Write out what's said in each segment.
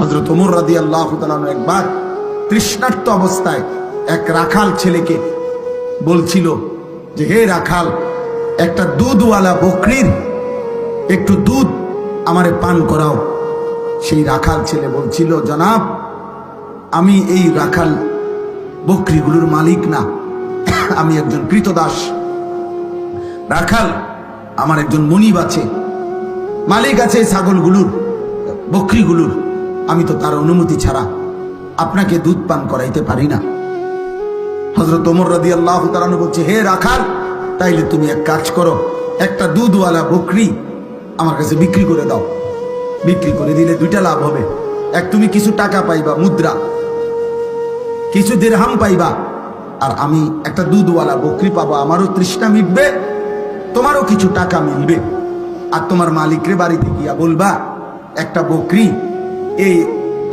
হযরত ওমর রাদিয়াল্লাহু তাআলা একবার তৃষ্ণার্ত অবস্থায় এক রাখাল ছেলেকে বলছিল যে, হে রাখাল, একটা দুধওয়ালা বকরির একটু দুধ আমারে পান করাও। সেই রাখাল ছেলে বলছিল, জনাব, আমি এই রাখাল বকরিগুলোর মালিক না, আমি একজন কৃতদাস। রাখাল আমার একজন মনিব আছে, মালিক আছে ছাগলগুলোর, বকরিগুলোর। আমি তো তার অনুমতি ছাড়া আপনাকে দুধ পান করাইতে পারি না। হযরত ওমর রাদিয়াল্লাহু তাআলা বলছে, হে রাখাল, তাইলে তুমি এক কাজ করো, একটা দুধওয়ালা বকরি আমার কাছে বিক্রি করে দাও। বিক্রি করে দিলে দুইটা লাভ হবে। এক, তুমি কিছু টাকা পাইবা, মুদ্রা, কিছু দিরহাম পাইবা, আর আমি একটা দুধওয়ালা বকরি পাবো। আমারও তৃষ্ণা মিটবে, তোমারও কিছু টাকা মিলবে। আর তোমার মালিকরে বাড়িতে গিয়া বলবা, একটা বকরি, এই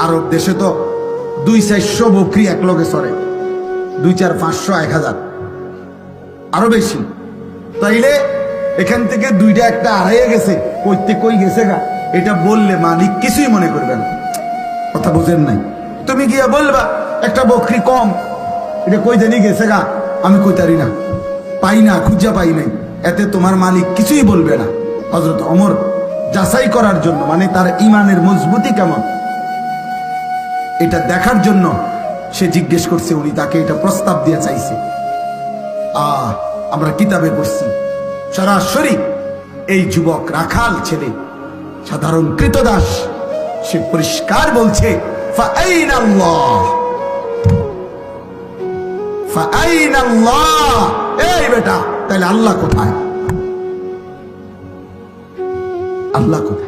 আরব দেশে তো 200-400 বকরি এক লগে সরে, 2-4-500, 1000 আরো বেশি। তাইলে এখান থেকে দুইটা একটা হারিয়ে গেছে, কইতে কই গেছে গা, এটা বললে মালিক কিছুই মনে করবে না। কথা বুঝেন নাই? তুমি গিয়া বলবা একটা বকরি কম, এটা কই জানি গেছে গা, আমি কইতারি না, পাই না, খুঁজা পাই নাই, এতে তোমার মালিক কিছুই বলবে না। হযরত ওমর যাচাই করার জন্য, মানে তার ইমানের মজবুতি কেমন এটা দেখার জন্য সে জিজ্ঞেস করছে, উনি তাকে এটা প্রস্তাব দিয়ে চাইছে। আমরা কিতাবে পড়ছি সরাসরি এই যুবক রাখাল ছেলে, সাধারণ কৃতদাস, সে পরিষ্কার বলছে, ফাআইনাল্লাহ, ফাআইনাল্লাহ, এই বেটা, তাহলে আল্লাহ কোথায়? আল্লাহ কোথায়?